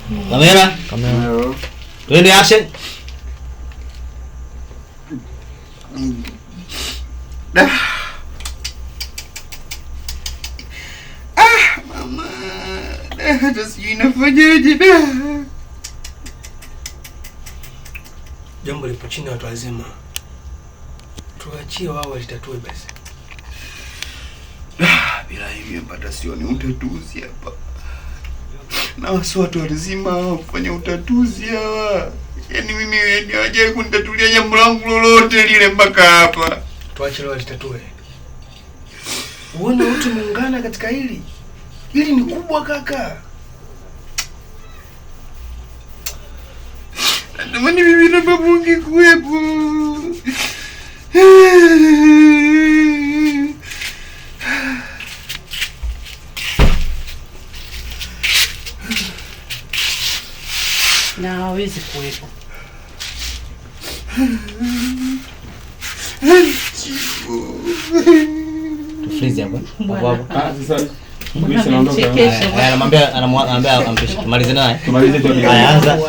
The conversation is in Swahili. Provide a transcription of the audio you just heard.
Kamera. Twende action. Mama. Hata sijui inafanyaje da. Jambo lipo chini watu wazima. Tuachie wao walitatue basi. Bila hivyo mpata sioni utatuzi hapa. Na wasi watu wazima wafanya utatuzi hawa. Yaani mimi hawajawahi kunitatulia jambo langu lolote lile mpaka hapa. Tuache wao walitatue. Uone wote muungana katika hili. Hili ni kubwa kaka. Natamani mimi na babu ungekuwepo. Na hawezi kuwepo. Freeze hapa. Sasa anamwambia amalize naye. tumalize tu. Haya, anza.